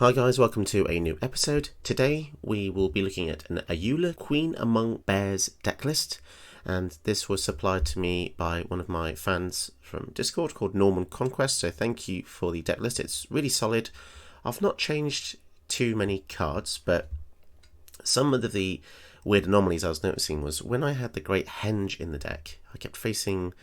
Hi guys, welcome to a new episode. Today we will be looking at an Ayula Queen Among Bears decklist, and this was supplied to me by one of my fans from Discord called Norman Conquest, so thank you for the decklist. It's really solid. I've not changed too many cards, but some of the weird anomalies I was noticing was when I had the Great Henge in the deck, I kept facing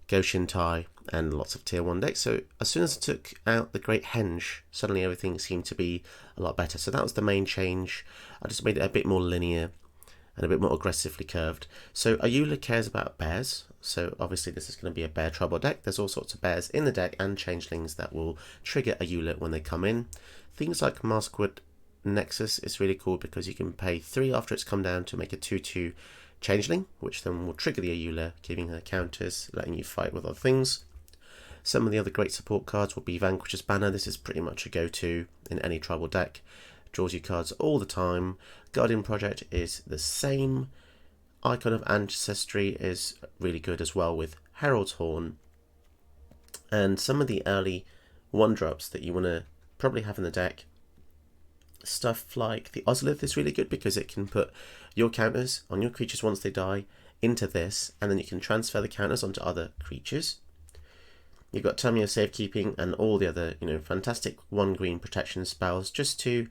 Goshen Tai and lots of tier 1 decks, so as soon as I took out the Great Henge, suddenly everything seemed to be a lot better. So that was the main change. I just made it a bit more linear and a bit more aggressively curved. So Ayula cares about bears, so obviously this is going to be a bear trouble deck. There's all sorts of bears in the deck and changelings that will trigger Ayula when they come in. Things like Maskwood Nexus is really cool because you can pay 3 after it's come down to make a 2/2 changeling, which then will trigger the Ayula, giving her counters, letting you fight with other things. Some of the other great support cards will be Vanquisher's Banner. This is pretty much a go-to in any tribal deck. Draws you cards all the time. Guardian Project is the same. Icon of Ancestry is really good as well with Herald's Horn. And some of the early 1-drops that you want to probably have in the deck, stuff like the Ozolith is really good because it can put your counters on your creatures once they die into this, and then you can transfer the counters onto other creatures. You've got Tamio Safekeeping and all the other, fantastic 1 green protection spells just to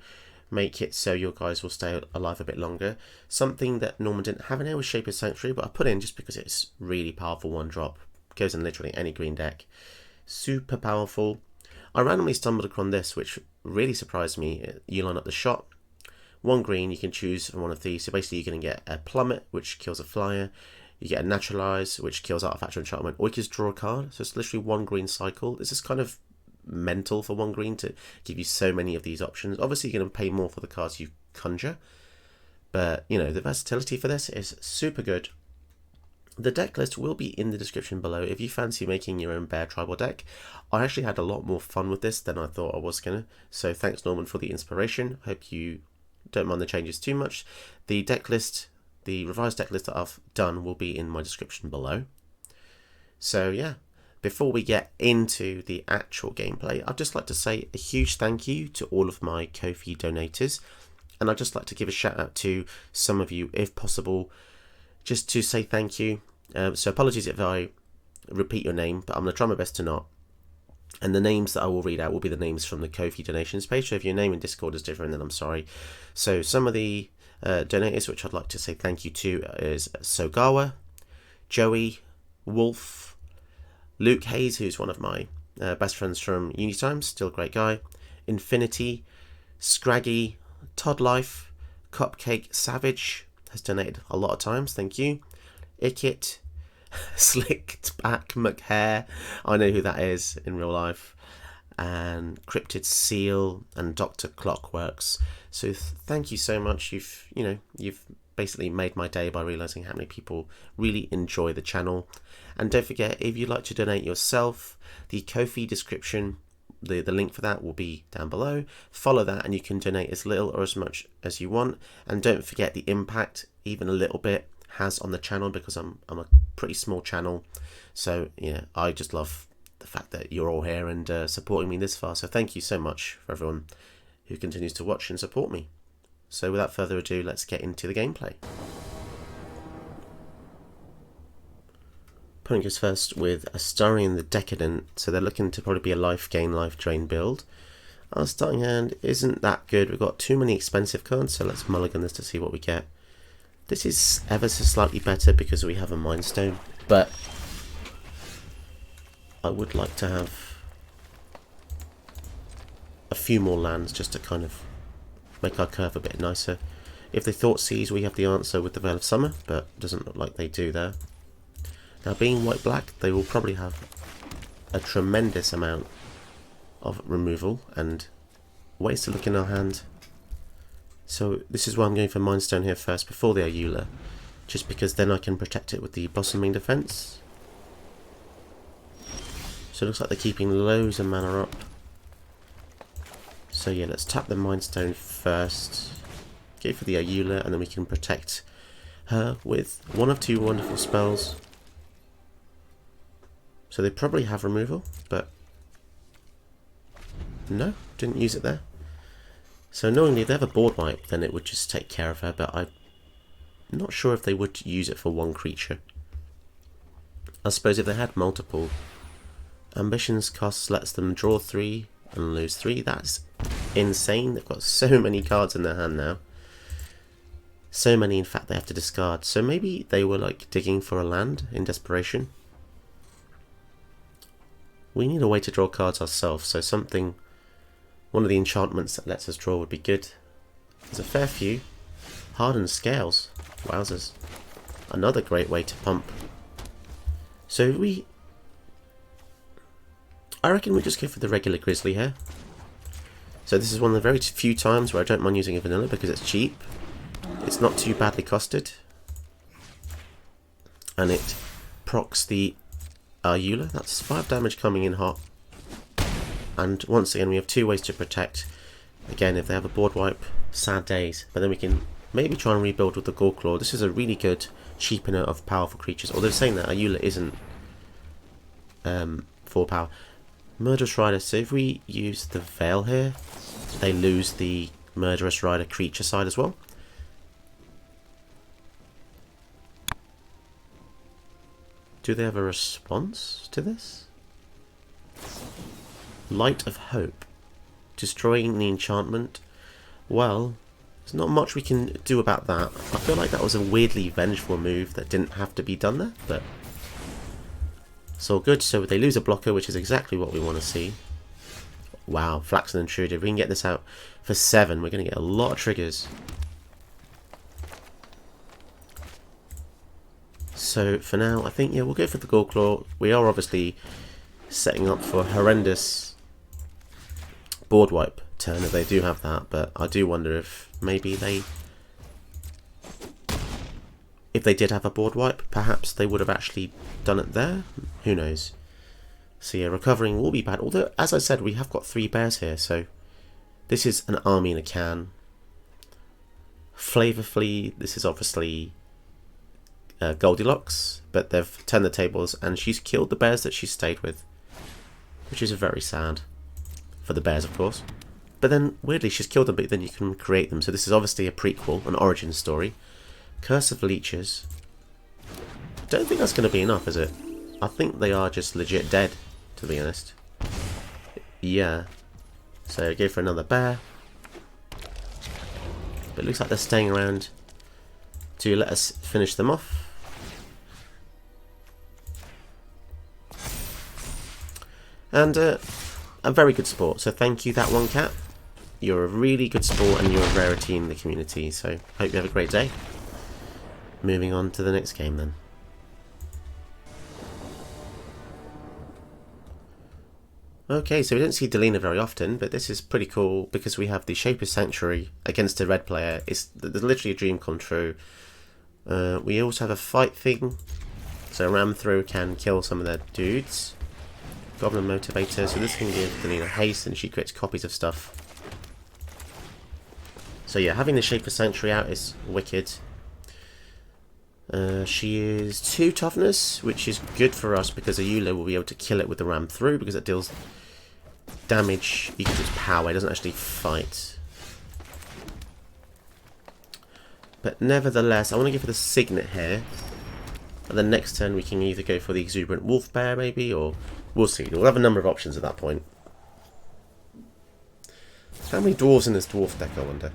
make it so your guys will stay alive a bit longer. Something that Norman didn't have in here was Shaper's Sanctuary, but I put in just because it's really powerful 1-drop. Goes in literally any green deck. Super powerful. I randomly stumbled across this, which really surprised me. You line up the shot. 1 green, you can choose from one of these. So basically you're going to get a Plummet, which kills a flyer. You get a Naturalize, which kills Artifact or Enchantment, or you can just draw a card. So it's literally 1 green cycle. This is kind of mental for 1 green to give you so many of these options. Obviously you're going to pay more for the cards you conjure, but the versatility for this is super good. The deck list will be in the description below if you fancy making your own bear tribal deck. I actually had a lot more fun with this than I thought I was gonna, so thanks Norman for the inspiration. Hope you don't mind the changes too much. The deck list, the revised deck list that I've done, will be in my description below. So yeah, before we get into the actual gameplay, I'd just like to say a huge thank you to all of my Ko-fi donators, and I'd just like to give a shout out to some of you if possible, just to say thank you. So apologies if I repeat your name, but I'm going to try my best to not. And the names that I will read out will be the names from the Ko-fi donations page, so if your name in Discord is different, then I'm sorry. So some of the donators which I'd like to say thank you to is Sogawa, Joey, Wolf, Luke Hayes, who's one of my best friends from uni times, still a great guy, Infinity, Scraggy, Todd Life, Cupcake Savage has donated a lot of times, thank you. Ickit, Slicked Back McHare, I know who that is in real life, and Cryptid Seal and Dr. Clockworks. So thank you so much. You've basically made my day by realizing how many people really enjoy the channel. And don't forget, if you'd like to donate yourself, the Ko-fi description, the link for that will be down below. Follow that and you can donate as little or as much as you want. And don't forget the impact, even a little bit, has on the channel, because I'm a pretty small channel. So yeah, I just love the fact that you're all here and supporting me this far. So thank you so much for everyone who continues to watch and support me. So without further ado, let's get into the gameplay. Opponent goes first with Astarion the Decadent, so they're looking to probably be a life gain, life drain build. Our starting hand isn't that good. We've got too many expensive cards, so let's mulligan this to see what we get. This is ever so slightly better because we have a Mind Stone, but I would like to have a few more lands just to kind of make our curve a bit nicer. If they thought Seas, we have the answer with the Veil of Summer, but it doesn't look like they do there. Now being white-black, they will probably have a tremendous amount of removal and ways to look in our hand. So this is why I'm going for Mind Stone here first before the Ayula, just because then I can protect it with the Blossoming Defense. So it looks like they're keeping loads of mana up. So yeah, let's tap the Mind Stone first, go for the Ayula, and then we can protect her with one of 2 wonderful spells. So they probably have removal, but no, didn't use it there. So knowingly, if they have a board wipe, then it would just take care of her, but I'm not sure if they would use it for one creature. I suppose if they had multiple. Ambitions cost lets them draw 3 and lose 3. That's insane. They've got so many cards in their hand now. So many, in fact, they have to discard. So maybe they were like digging for a land in desperation. We need a way to draw cards ourselves, so something, one of the enchantments that lets us draw would be good. There's a fair few. Hardened Scales. Wowzers. Another great way to pump. So I reckon we just go for the regular Grizzly here. So this is one of the very few times where I don't mind using a vanilla because it's cheap. It's not too badly costed. And it procs the Ayula. That's 5 damage coming in hot. And once again, we have 2 ways to protect. Again, if they have a board wipe, sad days. But then we can maybe try and rebuild with the Gore Claw. This is a really good cheapener of powerful creatures. Although saying that, Ayula isn't 4 power. Murderous Rider. So if we use the Veil here, they lose the Murderous Rider creature side as well. Do they have a response to this? Light of Hope. Destroying the enchantment. Well, there's not much we can do about that. I feel like that was a weirdly vengeful move that didn't have to be done there, but it's all good. So they lose a blocker, which is exactly what we want to see. Wow, Flaxen Intruder. If we can get this out for 7, we're going to get a lot of triggers. So for now, I think, yeah, we'll go for the Gore Claw. We are obviously setting up for a horrendous board wipe turn if they do have that, but I do wonder if maybe if they did have a board wipe, perhaps they would have actually done it there. Who knows? So yeah, recovering will be bad. Although, as I said, we have got 3 bears here, so this is an army in a can. Flavorfully, this is obviously Goldilocks, but they've turned the tables and she's killed the bears that she stayed with, which is very sad for the bears, of course. But then weirdly she's killed them, but then you can create them, so this is obviously a prequel, an origin story. Curse of Leeches. Don't think that's going to be enough, is it? I think they are just legit dead, to be honest. Yeah, so go for another bear, but it looks like they're staying around to let us finish them off. And a very good sport, so thank you, that one cat. You're a really good sport and you're a rarity in the community, so hope you have a great day. Moving on to the next game then. Okay, so we don't see Delina very often, but this is pretty cool because we have the Shaper's Sanctuary against a red player. It's literally a dream come true. We also have a fight thing, so Ram Throw can kill some of their dudes. Goblin Motivator, so this can give Delina haste and she creates copies of stuff. So yeah, having the Shaper's Sanctuary out is wicked. She is 2 toughness, which is good for us because Ayula will be able to kill it with the Ram Through because it deals damage equal to its power. It doesn't actually fight. But nevertheless, I want to go for the Signet here. And then next turn we can either go for the Exuberant Wolf Bear maybe, or we'll see. We'll have a number of options at that point. How many dwarves in this dwarf deck, I wonder?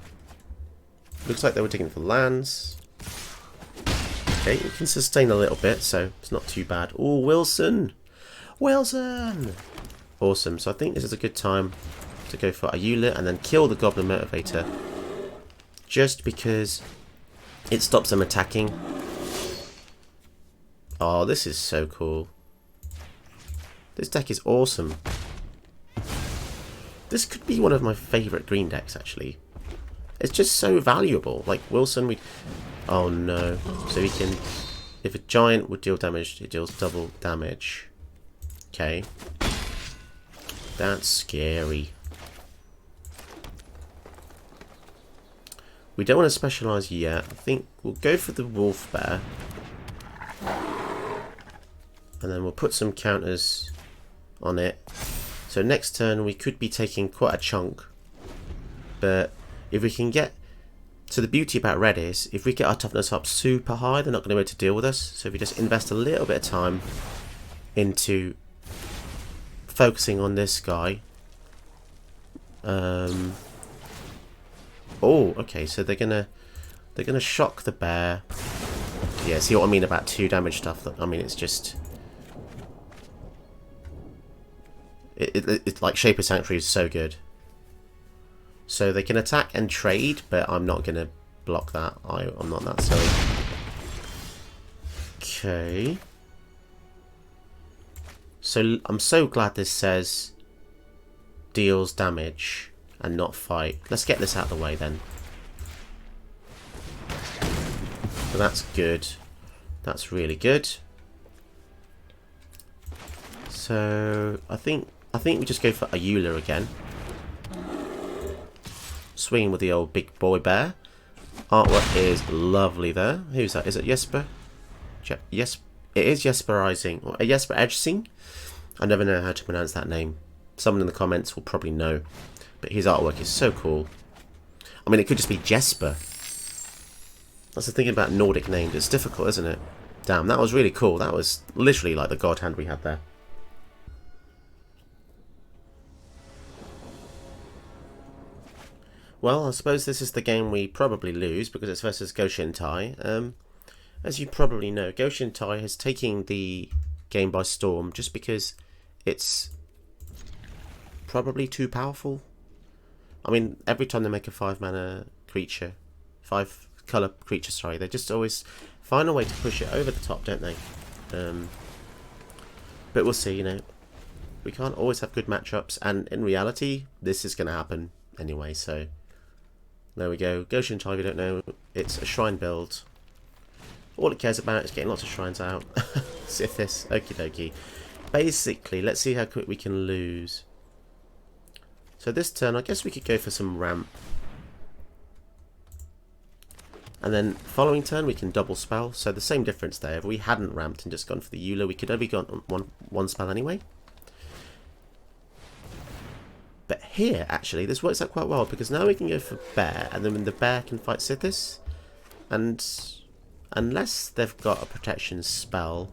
Looks like they were digging for lands. Okay, we can sustain a little bit, so it's not too bad. Oh, Wilson! Wilson! Awesome, so I think this is a good time to go for Ayula and then kill the Goblin Motivator. Just because it stops them attacking. Oh, this is so cool. This deck is awesome. This could be one of my favourite green decks, actually. It's just so valuable. Like, Wilson, we... Oh, no. So he can... If a giant would deal damage, it deals double damage. Okay. That's scary. We don't want to specialise yet. I think we'll go for the Wolf Bear. And then we'll put some counters on it. So next turn we could be taking quite a chunk. But if we can get... So the beauty about red is, if we get our toughness up super high, they're not going to be able to deal with us. So if we just invest a little bit of time into focusing on this guy. Oh, okay, so they're gonna shock the bear. Yeah, see what I mean about 2 damage stuff? I mean, it's just... It's like Shaper Sanctuary is so good. So they can attack and trade, but I'm not going to block that. I'm not that silly. Okay. So I'm so glad this says deals damage and not fight. Let's get this out of the way then. So that's good. That's really good. So I think we just go for Ayula again. Swinging with the old big boy bear. Artwork is lovely there. Who's that? Is it Jesper? Yes, it is Jesperizing. Or Jesper Edgesing. I never know how to pronounce that name. Someone in the comments will probably know. But his artwork is so cool. I mean, it could just be Jesper. That's the thing about Nordic names. It's difficult, isn't it? Damn, that was really cool. That was literally like the god hand we had there. Well, I suppose this is the game we probably lose because it's versus Goshintai. As you probably know, Goshintai has taken the game by storm just because it's probably too powerful. I mean, every time they make a 5-mana creature, 5-colour creature, sorry, they just always find a way to push it over the top, don't they? But we'll see, you know. We can't always have good matchups, and in reality, this is going to happen anyway, so... There we go. Goshintai, if you don't know, it's a shrine build. All it cares about is getting lots of shrines out. Sithis, okie dokie. Basically, let's see how quick we can lose. So this turn, I guess we could go for some ramp. And then following turn, we can double spell. So the same difference there. If we hadn't ramped and just gone for the Ayula, we could only go on one spell anyway. But here, actually, this works out quite well, because now we can go for bear, and then the bear can fight Sithis. And unless they've got a protection spell,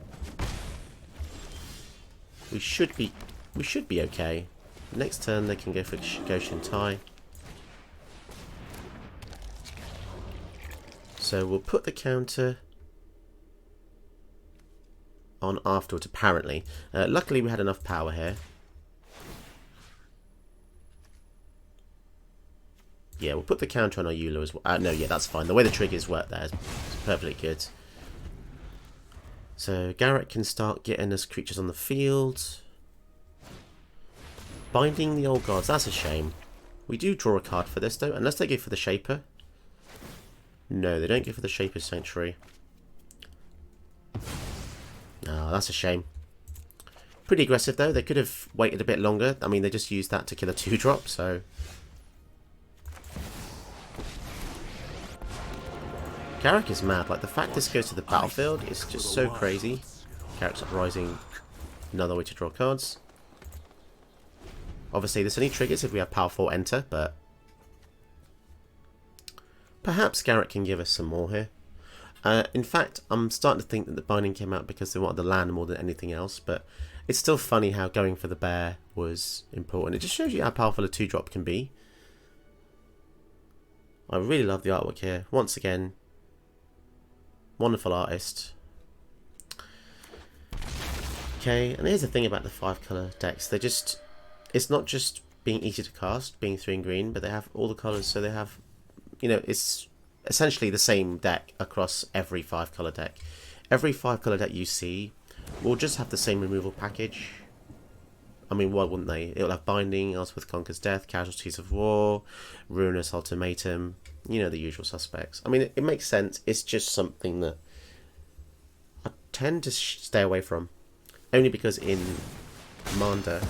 we should be okay. Next turn, they can go for Goshintai. So we'll put the counter on afterwards, apparently. Luckily, we had enough power here. Yeah, we'll put the counter on Ayula as well. No, yeah, that's fine. The way the triggers work there is perfectly good. So Garrett can start getting us creatures on the field. Binding the Old Gods, that's a shame. We do draw a card for this though, unless they go for the Shaper. No, they don't go for the Shaper Sanctuary. No, that's a shame. Pretty aggressive though. They could have waited a bit longer. I mean, they just used that to kill a 2-drop, so... Garrick is mad. Like, the fact this goes to the battlefield is just so crazy. Garrick's Uprising, another way to draw cards. Obviously, this only triggers if we have Power 4 enter, but... Perhaps Garrick can give us some more here. In fact, I'm starting to think that the binding came out because they wanted the land more than anything else, but it's still funny how going for the bear was important. It just shows you how powerful a 2-drop can be. I really love the artwork here. Once again, wonderful artist. Okay, and here's the thing about the 5-colour decks. They're just... It's not just being easy to cast, being 3 and green, but they have all the colours, so they have... You know, it's essentially the same deck across every 5-colour deck. Every 5-colour deck you see will just have the same removal package. I mean, why wouldn't they? It'll have Binding, Elspeth Conquers Death, Casualties of War, Ruinous Ultimatum, you know, the usual suspects. I mean, it makes sense. It's just something that I tend to stay away from. Only because in Commander,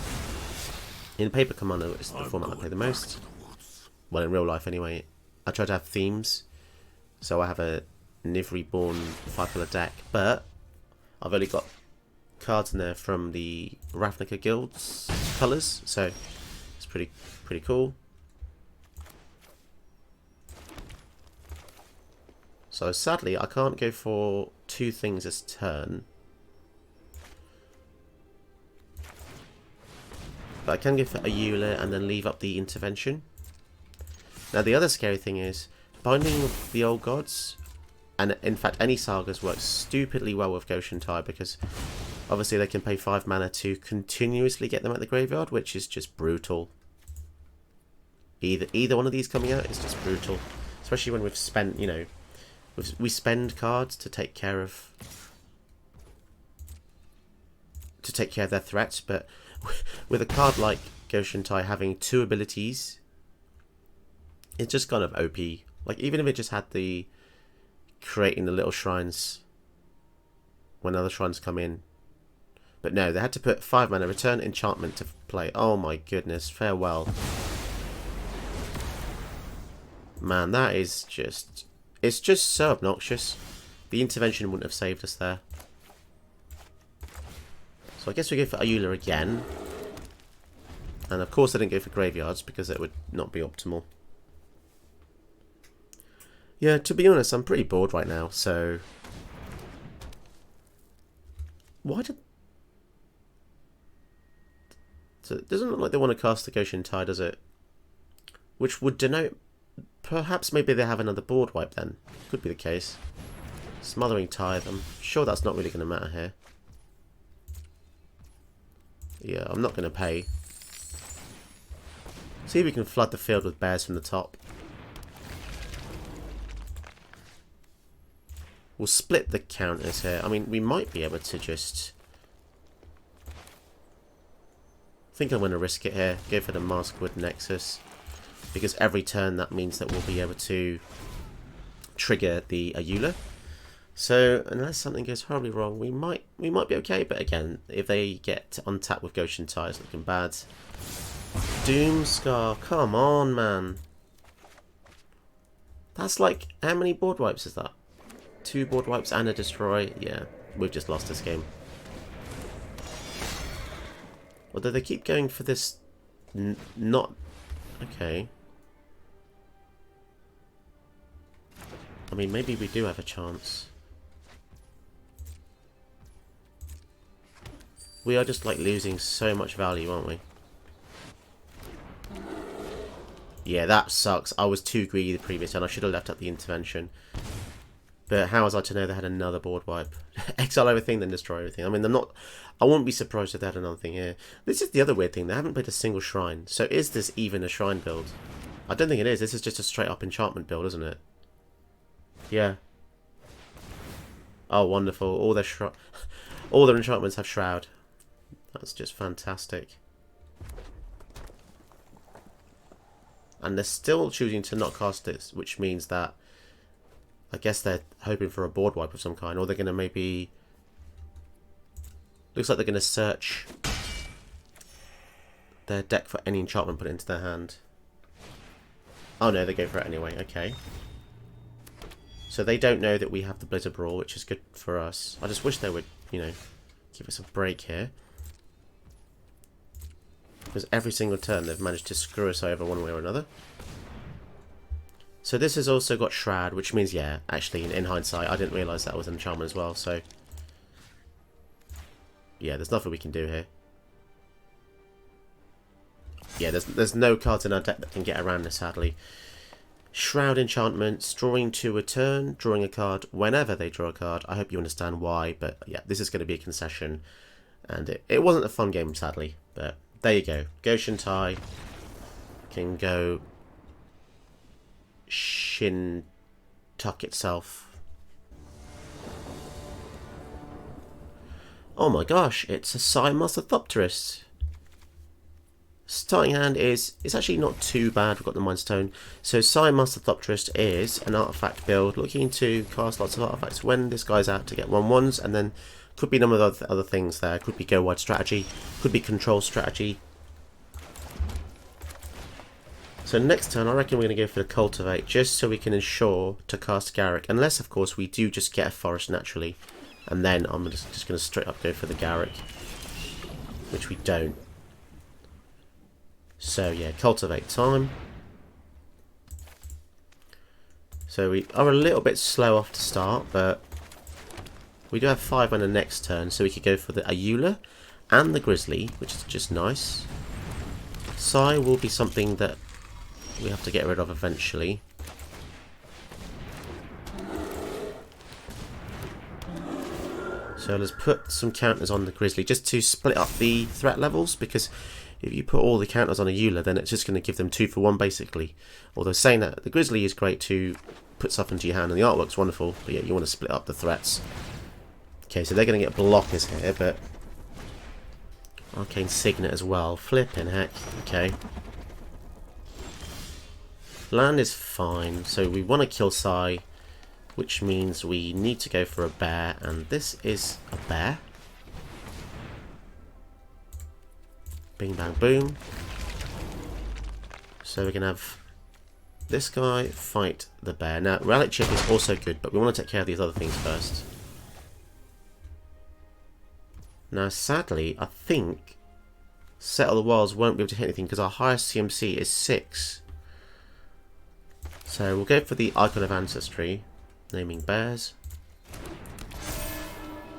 in Paper Commander, which is the format I play the most, well, in real life anyway, I try to have themes. So I have a Nivri-born 5-colour deck, but I've only got cards in there from the Ravnica Guild's colours, so it's pretty cool. So sadly, I can't go for 2 things this turn. But I can go for Ayula and then leave up the intervention. Now the other scary thing is, Binding of the Old Gods, and in fact any sagas, works stupidly well with Goshen Tide, because obviously they can pay 5 mana to continuously get them at the graveyard, which is just brutal. Either one of these coming out is just brutal. Especially when we've spent, you know, we spend cards to take care of their threats, but with a card like Goshen Tide having 2 abilities, it's just kind of OP. Like, even if it just had the creating the little shrines when other shrines come in. But no, they had to put 5 mana, return enchantment to play. Oh my goodness, farewell. Man, that is just... It's just so obnoxious. The intervention wouldn't have saved us there. So I guess we go for Ayula again. And of course I didn't go for graveyards, because it would not be optimal. Yeah, to be honest, I'm pretty bored right now, so... Why did... So it doesn't look like they want to cast the Goshen Tide, does it? Which would denote... Perhaps maybe they have another board wipe then. Could be the case. Smothering Tithe, I'm sure that's not really going to matter here. Yeah, I'm not going to pay. See if we can flood the field with bears from the top. We'll split the counters here. I mean, we might be able to just... I think I'm going to risk it here. Go for the Maskwood Nexus. Because every turn that means that we'll be able to trigger the Ayula. So, unless something goes horribly wrong, we might be okay. But again, if they get untapped with Goshen Tide, it's looking bad. Doomscar, come on, man. That's like, how many board wipes is that? 2 board wipes and a destroy. Yeah, we've just lost this game. Although they keep going for this... not... Okay. I mean, maybe we do have a chance. We are just like losing so much value, aren't we? Yeah, that sucks. I was too greedy the previous turn. I should have left up the intervention. But how was I to know they had another board wipe? Exile everything, then destroy everything. I mean, I wouldn't be surprised if they had another thing here. This is the other weird thing. They haven't played a single shrine. So is this even a shrine build? I don't think it is. This is just a straight up enchantment build, isn't it? Yeah. Oh, wonderful. All their enchantments have Shroud. That's just fantastic. And they're still choosing to not cast this, which means that I guess they're hoping for a board wipe of some kind, or they're going to maybe... Looks like they're going to search their deck for any enchantment put into their hand. Oh no, they go for it anyway, okay. So they don't know that we have the Blizzard Brawl, which is good for us. I just wish they would, you know, give us a break here. Because every single turn they've managed to screw us over one way or another. So this has also got Shroud, which means, yeah, actually, in hindsight, I didn't realise that was an enchantment as well, so... Yeah, there's nothing we can do here. Yeah, there's no cards in our deck that can get around this, sadly. Shroud enchantments, drawing 2 a turn, drawing a card whenever they draw a card. I hope you understand why, but yeah, this is going to be a concession. And it wasn't a fun game, sadly, but there you go. Goshen Tide can go... Shin tuck itself. Oh my gosh, it's a Psymasterthopterist. Starting hand is, it's actually not too bad. We've got the Mind Stone. So Psymasterthopterist is an artifact build looking to cast lots of artifacts when this guy's out to get 1/1s, and then could be a number of other things there. Could be go wide strategy, could be control strategy. So next turn, I reckon we're going to go for the Cultivate, just so we can ensure to cast Garrick. Unless, of course, we do just get a Forest naturally. And then I'm just going to straight up go for the Garrick. Which we don't. So, yeah, Cultivate time. So we are a little bit slow off to start, but we do have 5 on the next turn, so we could go for the Ayula and the Grizzly, which is just nice. Sai will be something that we have to get rid of eventually. So let's put some counters on the Grizzly just to split up the threat levels, because if you put all the counters on Ayula, then it's just going to give them 2 for 1 basically. Although saying that, the Grizzly is great to put stuff into your hand and the artwork's wonderful, but yeah, you want to split up the threats. Okay, so they're going to get blockers here, but Arcane Signet as well. Flipping heck. Okay. Land is fine, so we want to kill Sai, which means we need to go for a bear, and this is a bear. Bing bang boom. So we're going to have this guy fight the bear. Now, Relic Chip is also good, but we want to take care of these other things first. Now, sadly, I think Settle the Wilds won't be able to hit anything because our highest CMC is 6. So we'll go for the Icon of Ancestry, naming bears.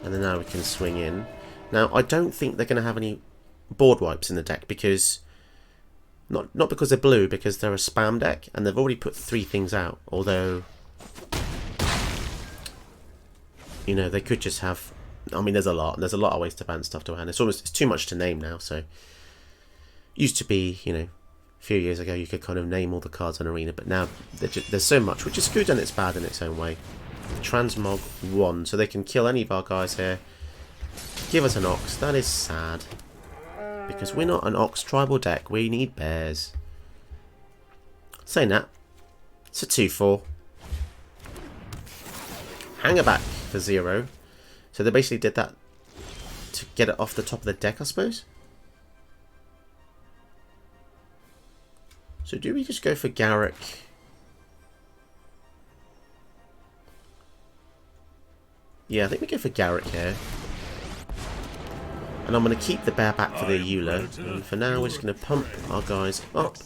And then now we can swing in. Now, I don't think they're going to have any board wipes in the deck, because not because they're blue, because they're a spam deck and they've already put 3 things out. Although, you know, they could just have, I mean, there's a lot of ways to ban stuff to hand. It's too much to name now. So used to be, you know, a few years ago you could kind of name all the cards on Arena, but now there's so much, which is good and it's bad in its own way. Transmog 1, so they can kill any of our guys here. Give us an Ox. That is sad, because we're not an Ox tribal deck. We need bears. Saying that, it's a 2/4. Hanger back for 0. So they basically did that to get it off the top of the deck, I suppose. So do we just go for Garrick? Yeah, I think we go for Garrick here. And I'm going to keep the bear back for the Ayula. And for now, we're just going to pump our guys up.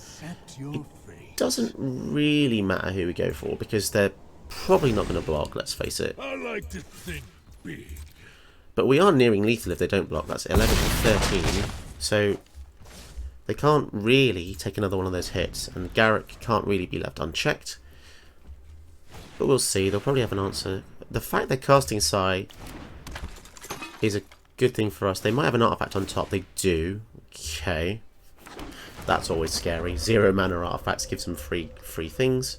It doesn't really matter who we go for, because they're probably not going to block, let's face it. I like to think big. But we are nearing lethal if they don't block. That's 11 to 13. So they can't really take another one of those hits. And Garrick can't really be left unchecked. But we'll see. They'll probably have an answer. The fact they're casting Sai is a good thing for us. They might have an artifact on top. They do. Okay. That's always scary. 0 mana artifacts gives them free things.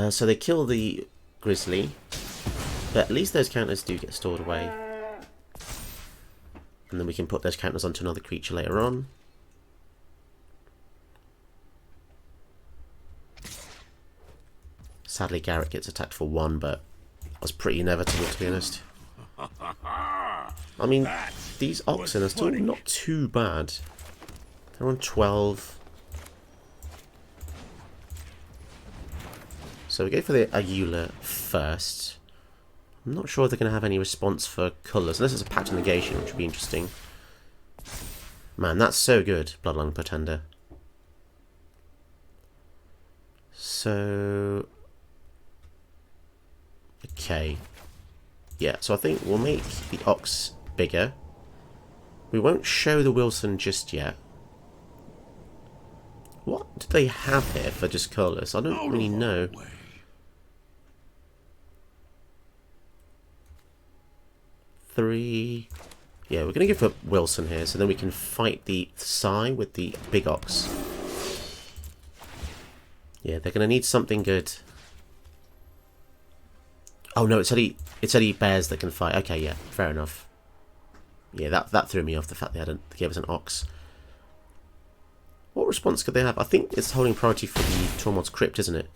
So they kill the Grizzly, but at least those counters do get stored away. And then we can put those counters onto another creature later on. Sadly, Garrett gets attacked for 1, but that's pretty inevitable, to be honest. I mean, these Oxen are still not too bad. They're on 12. So we go for the Ayula first. I'm not sure they're going to have any response for colours, unless it's a Pact of Negation, which would be interesting. Man, that's so good, Bloodline Pretender. So... okay. Yeah, so I think we'll make the Ox bigger. We won't show the Wilson just yet. What do they have here for just colours? I don't really know. Three. Yeah, we're going to go for Wilson here, so then we can fight the Sai with the big Ox. Yeah, they're going to need something good. Oh no, it's only bears that can fight. Okay, yeah, fair enough. Yeah, that threw me off, the fact they gave us an Ox. What response could they have? I think it's holding priority for the Tormod's Crypt, isn't it?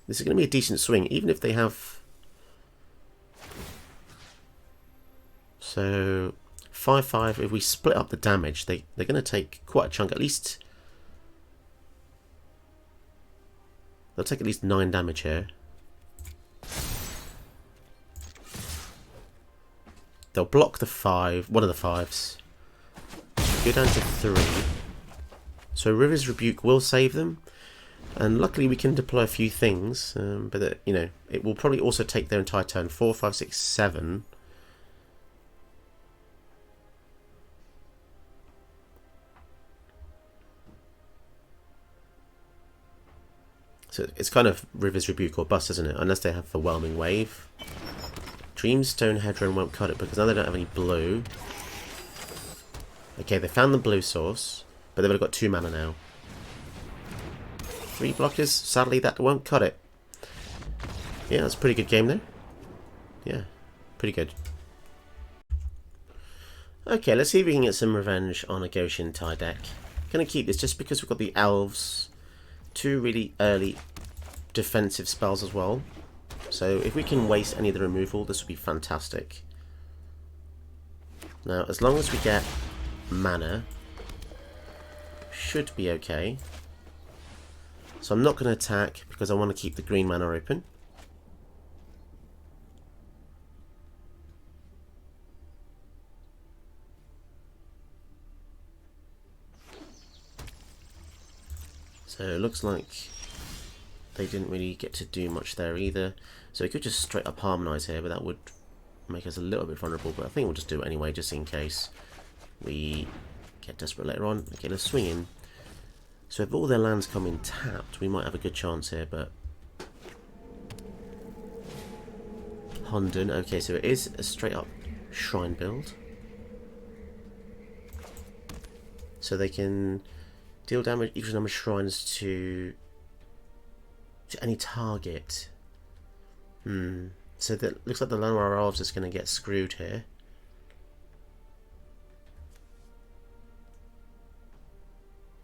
This is going to be a decent swing, even if they have... So, 5/5, if we split up the damage, they're going to take quite a chunk, at least... They'll take at least 9 damage here. they'll block the 5, one of the 5s. Go down to 3. So River's Rebuke will save them. And luckily we can deploy a few things, but you know, it will probably also take their entire turn. 4, 5, 6, 7. So it's kind of River's Rebuke or bust, isn't it? Unless they have the Whelming Wave. Dreamstone Hedron won't cut it because now they don't have any blue. Okay, they found the blue source, but they've only got 2 mana now. 3 blockers, sadly that won't cut it. Yeah, that's a pretty good game though. Yeah, pretty good. Okay, let's see if we can get some revenge on a Goshen tie deck. Gonna keep this just because we've got the elves. 2 really early defensive spells as well. So if we can waste any of the removal, this would be fantastic. Now, as long as we get mana, should be okay. So I'm not going to attack because I want to keep the green mana open. So it looks like they didn't really get to do much there either. So we could just straight up harmonise here, but that would make us a little bit vulnerable. But I think we'll just do it anyway, just in case we get desperate later on. Okay, let's swing in. So if all their lands come in tapped, we might have a good chance here, but... Honden, okay, so it is a straight up shrine build. So they can deal damage, equal number of shrines to any target. So that looks like the Llanowar Elves is going to get screwed here.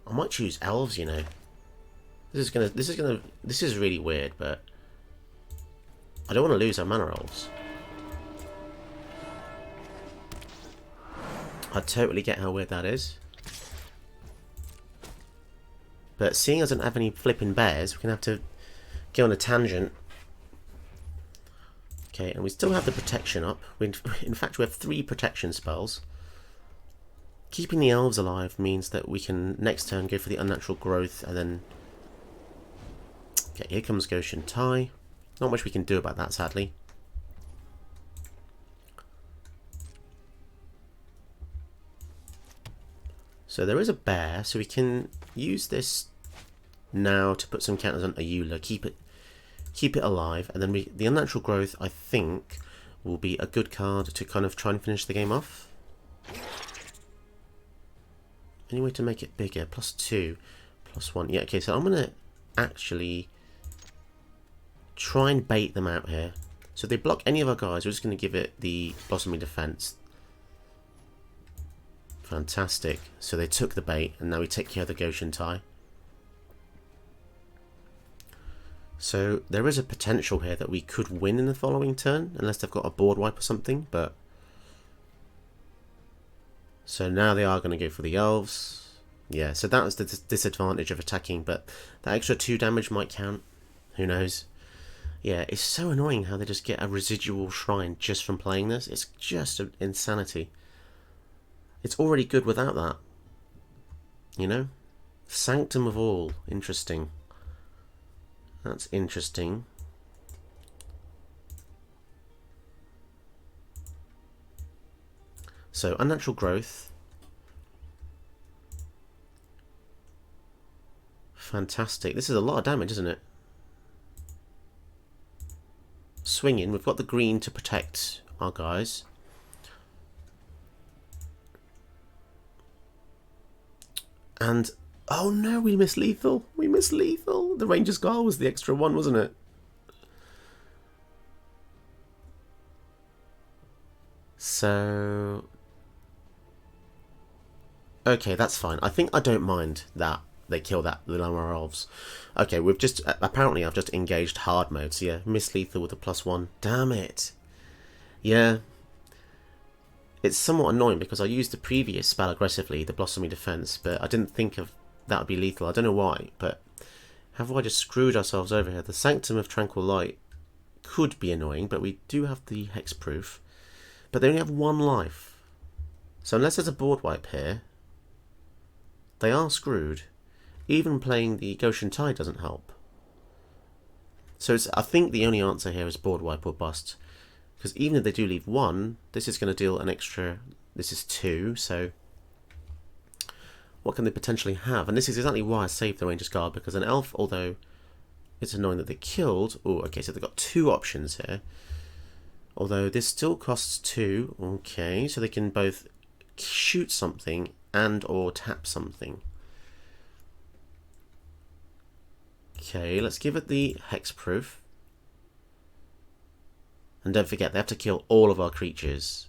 I might choose elves, you know. This is really weird, but I don't want to lose our mana elves. I totally get how weird that is. But seeing as I don't have any flipping bears, we're going to have to go on a tangent. Okay, and we still have the protection up. In fact, we have 3 protection spells. Keeping the elves alive means that we can next turn go for the unnatural growth and then... Okay, here comes Goshen Tie. Not much we can do about that, sadly. So there is a bear, so we can use this now to put some counters on Ayula, keep it alive, and then the unnatural growth, I think, will be a good card to kind of try and finish the game off. Any way to make it bigger? +2, +1. Yeah, okay, so I'm going to actually try and bait them out here. So if they block any of our guys, we're just going to give it the Blossoming Defense. Fantastic. So they took the bait, and now we take care of the Goshen Tie. So there is a potential here that we could win in the following turn, unless they've got a board wipe or something, but... So now they are going to go for the elves. Yeah, so that was the disadvantage of attacking, but that extra 2 damage might count. Who knows? Yeah, it's so annoying how they just get a residual shrine just from playing this. It's just insanity. It's already good without that. You know? Sanctum of All. Interesting. That's interesting. So, unnatural growth. Fantastic. This is a lot of damage, isn't it? Swinging. We've got the green to protect our guys. And... Oh no, we missed lethal. We missed lethal. The Ranger's Guile was the extra one, wasn't it? So... Okay, that's fine. I think I don't mind that they kill the Llanowar Elves. Okay, we've just... Apparently I've just engaged hard mode. So yeah, missed lethal with a +1. Damn it. Yeah. It's somewhat annoying because I used the previous spell aggressively, the Blossoming Defense, but I didn't think of that would be lethal. I don't know why, but have I just screwed ourselves over here? The Sanctum of Tranquil Light could be annoying, but we do have the hexproof. But they only have 1 life. So unless there's a board wipe here, they are screwed. Even playing the Goshen Tide doesn't help. So I think the only answer here is board wipe or bust. Because even if they do leave 1, this is going to deal an extra... This is 2, so... What can they potentially have? And this is exactly why I saved the Ranger's Guard, because an elf, although it's annoying that they killed... Oh, okay, so they've got 2 options here. Although this still costs 2. Okay, so they can both shoot something and or tap something. Okay, let's give it the hexproof. And don't forget, they have to kill all of our creatures.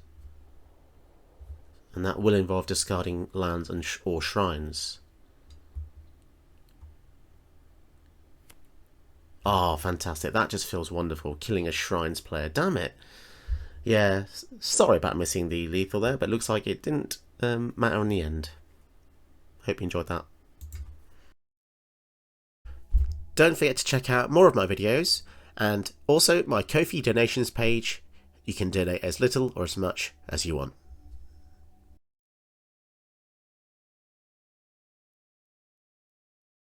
And that will involve discarding lands and or shrines. Oh, fantastic. That just feels wonderful. Killing a shrines player. Damn it. Yeah, sorry about missing the lethal there, but it looks like it didn't matter in the end. Hope you enjoyed that. Don't forget to check out more of my videos, and also my Ko-fi donations page. You can donate as little or as much as you want.